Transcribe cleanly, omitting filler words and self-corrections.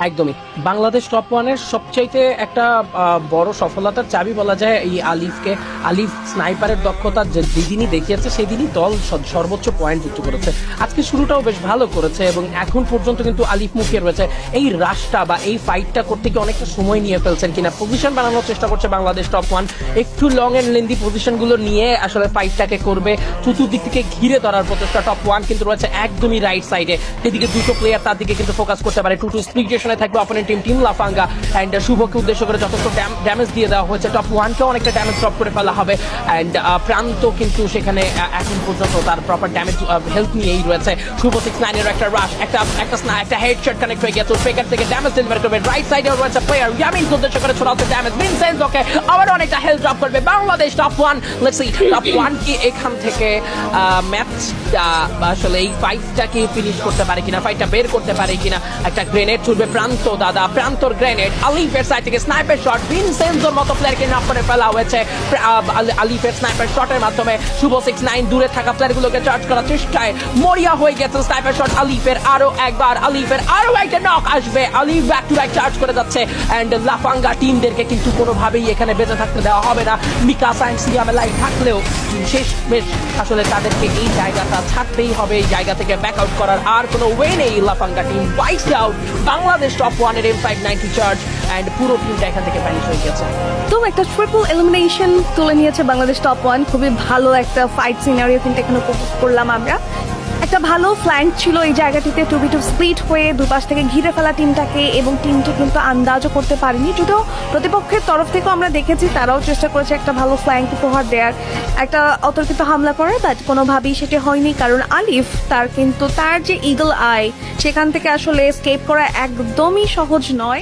একদমই বাংলাদেশ টপ ওয়ানের সবচাইতে একটা বড় সফলতার চাবি বলা যায় এই আলিফকে। আলিফ স্নাইপারের দক্ষতা যেদিনই দেখিয়েছে সেদিনই দল সর্বোচ্চ পয়েন্ট যুক্ত করেছে। আজকে শুরুটাও বেশ ভালো করেছে এবং এখন পর্যন্ত কিন্তু আলিফ মুখে রয়েছে। এই রাশটা বা এই ফাইটটা করতে গিয়ে অনেকটা সময় নিয়ে ফেলছেন কিনা, পজিশন বানানোর চেষ্টা করছে বাংলাদেশ টপ ওয়ান। একটু লং এন্ড লেন্দি পজিশনগুলো নিয়ে আসলে ফাইটটাকে করবে, চতুর্দিক থেকে ঘিরে ধরার প্রচেষ্টা। টপ ওয়ান কিন্তু রয়েছে একদমই রাইট সাইডে, সেদিকে দুটো প্লেয়ার তার দিকে কিন্তু ফোকাস করতে পারে। টু স্প্লিটেশনে থাকবে অপোনেন্ট টিম লাফাঙ্গা অ্যান্ড শুভকে উদ্দেশ্য করে যথেষ্ট ড্যামেজ দিয়ে দেওয়া হয়েছে। টপ ওয়ানকেও অনেকটা ড্যামেজ ড্রপ করে ফেলা হবে অ্যান্ড প্রান্ত কিন্তু সেখানে এখন পর্যন্ত তার প্রপার ড্যামেজ হেলথ নিয়েই রয়েছে। শুভ 6-9 এর একটা রাশ, একটা হেডশট কানেক্ট হয়ে গেছে। ফেকার থেকে ড্যামেজ ডেলিভারি করবে। রাইট সাইডেও রয়েছে প্লেয়ার ইয়ামিনকে উদ্দেশ্য করে ছোড়াতে ড্যামেজ। ভিনসেন্ট ওকে আবার অনেকটা হেলথ ড্রপ করবে Bangladesh top one. Let's see top one কি এখান থেকে ম্যাচটা আসলে এই ফাইটটাকে ফিনিশ করতে পারে কিনা, ফাইটটা বের করতে পারে কিনা। একটা গ্রেনেড ছুটবে প্রান্ত, দাদা প্রান্তর গ্রেনেড। আলিফের সাইড থেকে স্নাইপার শট, ভিনসেন্সোর মতো প্লেয়ারকে নক করে ফেলা হয়েছে। আলিফের স্নাইপার শটের মাধ্যমে শুভ 6-9 দূরে থাকা প্লেয়ারগুলোকে চার্জ করার চেষ্টায় মরিয়া হয়ে গেছে। স্নাইপার শট আলিফের আরো একবার, আলিফের আরো একটা নক আসবে। আলিফ ব্যাক টু ব্যাক চার্জ করে যাচ্ছে এন্ড লাফাঙ্গা টিমদেরকে কিন্তু কোনোভাবেই এখানে বেঁচে থাকতে দেওয়া হবে না। মিকাসা এন্ড সিয়ামে লাইভ থাকলেও শেষ বেশ আসলে তাদেরকে এই জায়গাটা ছাড়তেই হবে, এই জায়গা থেকে ব্যাক আউট করার আর কোনো ওয়ে নেই। লাফাঙ্গা টিম ওয়াইসড আউট। বাংলাদেশ টপ ওয়ানের M590 চার্জ এন্ড পুরো টিমটা এখান থেকে ভ্যানিশ হয়ে গেছে। তো একটা ট্রিপল এলিমিনেশন তুলে নিয়েছে বাংলাদেশ টপ ওয়ান। খুবই ভালো একটা ফাইট সিনারিও কিন্তু এখানে উপভোগ করলাম আমরা। একটা ভালো ফ্ল্যাঙ্ক ছিল এই জায়গাটিতে, 2v2 স্প্লিট হয়ে দুপাশ থেকে ঘিরে ফেলা টিমটাকে, এবং টিমটি কিন্তু আন্দাজও করতে পারেনি। যদিও প্রতিপক্ষের তরফ থেকেও আমরা দেখেছি তারাও চেষ্টা করেছে একটা ভালো ফ্ল্যাঙ্ক উপহার দেওয়ার, একটা অতর্কিত হামলা করার, বাট কোনোভাবেই সেটি হয়নি। কারণ আলিফ তার যে ইগল আই, সেখান থেকে আসলে এসকেপ করা একদমই সহজ নয়।